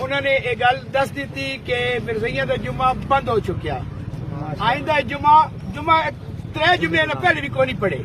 ਉਹਨਾਂ ਨੇ ਇਹ ਗੱਲ ਦੱਸ ਦਿੱਤੀ ਕਿ ਮਿਰਜ਼ਈਆਂ ਦਾ ਜੁਮਾ ਬੰਦ ਹੋ ਚੁੱਕਿਆ। ਆਇੰਦਾ ਜੁਮਾ 3 ਜੁਮੇ ਨਾਲ ਪਹਿਲੇ ਵੀ ਕੋਈ ਨਹੀਂ ਪੜੇ।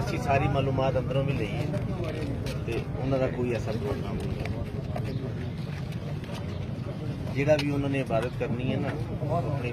ਅਸੀਂ ਸਾਰੀ ਮਾਲੂਮਾਤ ਅੰਦਰੋਂ ਵੀ ਲਈ ਹੈ ਤੇ ਉਹਨਾਂ ਦਾ ਕੋਈ ਅਸਰ ਨਹੀਂ ਹੋਣਾ। ਜਿਹੜਾ ਵੀ ਉਹਨਾਂ ਨੇ ਇਬਾਦਤ ਕਰਨੀ ਹੈ ਨਾ, ਆਪਣੀ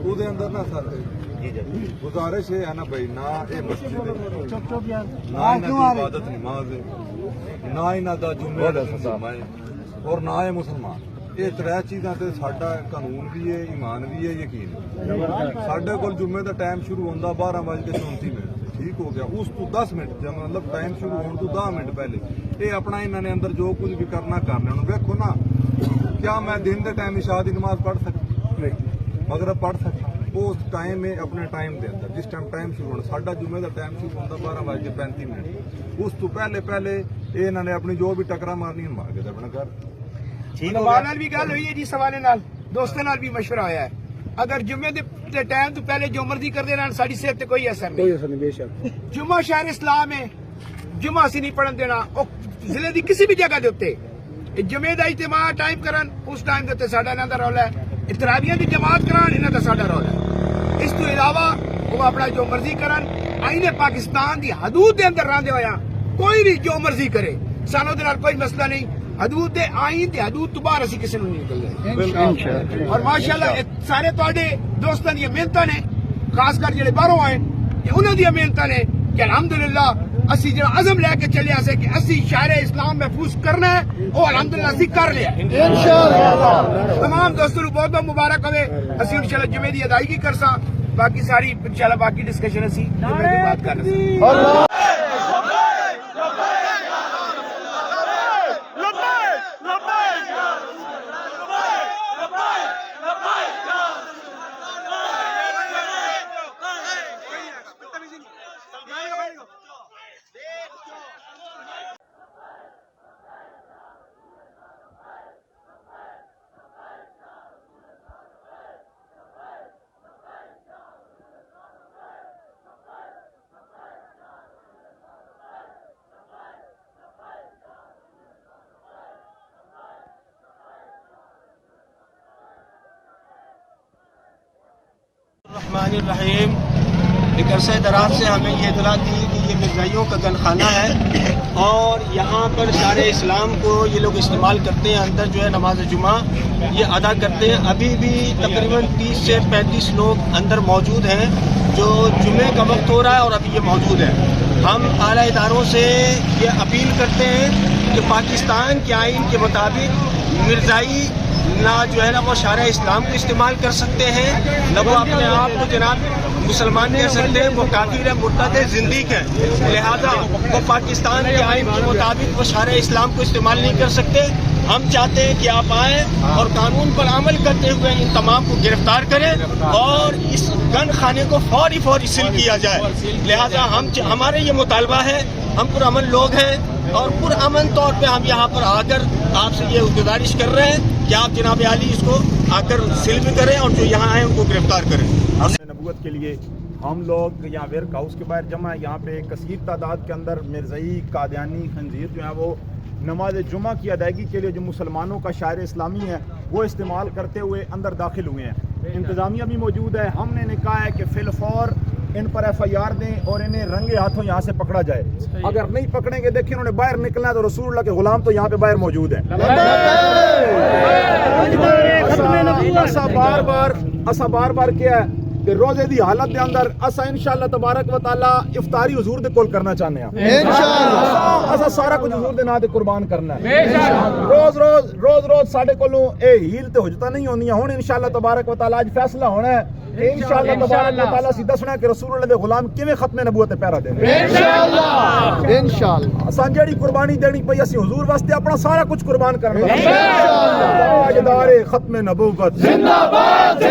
ਉਹਦੇ ਅੰਦਰ ਨਾ ਸਰ جی جی گزارش یہ ہے نا بھائی نہ یہ مسجد ہے نہ انہاں دی عبادت نماز ہے نہ انہاں دا جمعہ دا سزا ہے اور نہ یہ مسلمان یہ ترے چیزاں تے ساڈا قانون بھی ہے ایمان بھی ہے یقین ساڈے کول جمعے دا ٹائم شروع ہوندا 12:34 ٹھیک ہو گیا اس تو 10 منٹ جب مطلب ٹائم شروع ہونے تو 10 منٹ پہلے یہ اپنا انہوں نے اندر جو کچھ بھی کرنا کرنا ویکھو نا کیا میں دن دے ٹائم عشاء دی نماز پڑھ سکتا مغرب پڑھ سکتا اس ٹائم میں اپنے ٹائم دے اندر جس ٹائم شروع ہونا ساڈا جمعے دا ٹائم شروع ہوتا 12:35 اس تو پہلے یہ انہوں نے اپنی جو بھی ٹکرا مارنی مار کے اپنا گھر علماء بھی گل ہوئی ہے جی سوالے نال دوستوں نال بھی مشورہ ہویا ہے اگر جمعے دے ٹائم تو پہلے جو مرضی کر دینا ساری صحت تے کوئی اثر نہیں بے شک جمعہ شہر اسلام ہے جمعہ اسی نہیں پڑھن دینا ضلع دی کسی بھی جگہ دے اوتے جمعے دا اجتماع ٹائم کرن اس ٹائم دے اوتے ساڈا انہاں دا رول ہے تراویح دی جماعت کران انہاں دا ساڈا رول ہے اس تو علاوہ وہ اپنا جو مرضی کرن آئین پاکستان دی حدود دے اندر رہندے ہویا کوئی بھی جو مرضی کرے سانو دے نال کوئی مسئلہ نہیں حدود دے آئین تے حدود تو باہر اسی کسی نوں نہیں نکل گئے اور ماشاءاللہ سارے تواڈے دوستاں دی محنتاں نے خاص کر جڑے باہروں آئے یہ انہاں دی محنتاں نے کہ الحمدللہ اسی جڑا عزم لے کے چلے اسے کہ اسی شہر اسلام محفوظ کرنا ہے وہ الحمدللہ اسی کر لیا انشاءاللہ تمام دوستوں کو بہت بہت مبارک ہوے اسی انشاءاللہ جمعے دی ادائیگی کرساں باقی ساری انشاءاللہ باقی ڈسکشن اسی جمعے کے بعد کرنا الرحمن الرحیم ایک عرصہ دراز سے ہمیں یہ اطلاع دی کہ یہ مرزائیوں کا گن خانہ ہے اور یہاں پر شہر اسلام کو یہ لوگ استعمال کرتے ہیں اندر جو ہے نماز جمعہ یہ ادا کرتے ہیں ابھی بھی تقریباً 30 سے 35 لوگ اندر موجود ہیں جو جمعے کا وقت ہو رہا ہے اور ابھی یہ موجود ہے ہم اعلیٰ اداروں سے یہ اپیل کرتے ہیں کہ پاکستان کے آئین کے مطابق مرزائی نہ جو ہے نا وہ شارع اسلام کو استعمال کر سکتے ہیں نہ وہ اپنے آپ کو جناب مسلمان کہہ سکتے ہیں وہ کافر ہے مرتد ہے زندیق ہے لہذا وہ پاکستان کے آئین کے مطابق وہ شارع اسلام کو استعمال نہیں کر سکتے ہم چاہتے ہیں کہ آپ آئیں اور قانون پر عمل کرتے ہوئے ان تمام کو گرفتار کریں اور اس گن خانے کو فوری سیل کیا جائے لہذا ہمارے یہ مطالبہ ہے ہم پرامن لوگ ہیں اور پرامن طور پہ ہم یہاں پر آ کر آپ سے یہ گزارش کر رہے ہیں کہ آپ جناب عالی اس کو آ کر سیل بھی کریں اور جو یہاں ہیں ان کو گرفتار کریں نبوت کے لیے ہم لوگ یہاں ورک ہاؤس کے باہر جمع ہیں یہاں پہ کثیر تعداد کے اندر مرزائی قادیانی خنزیر جو ہیں وہ نماز جمعہ کی ادائیگی کے لیے جو مسلمانوں کا شاعر اسلامی ہے وہ استعمال کرتے ہوئے اندر داخل ہوئے ہیں انتظامیہ بھی موجود ہے ہم نے کہا ہے کہ فی الفور ان پر FIR دیں اور انہیں رنگے ہاتھوں یہاں سے پکڑا جائے اگر نہیں پکڑیں گے دیکھیں انہوں نے باہر نکلنا ہے تو رسول اللہ کے غلام تو یہاں پہ باہر موجود ہیں اسا بار بار کیا ہے کہ روزے دی حالت دے اندر اسا انشاءاللہ تبارک و تعالی افطاری حضور دے کول کرنا چاہنے ہیں انشاءاللہ اسا سارا کچھ حضور دے نام تے قربان کرنا ہے روز ساڈے کولوں اے ہیل تے حجتا نہیں ہوندیاں ہن انشاءاللہ تبارک و تعالی اج فیصلہ ہونا ہے انشاءاللہ تبارک و تعالی سی دسنا کہ رسول اللہ دے غلام کیویں ختم نبوت تے پہرا دینے انشاءاللہ اساں جڑی قربانی دینی پئی اسی حضور واسطے اپنا سارا کچھ قربان کرنا انشاءاللہ تاجدار ختم نبوت زندہ باد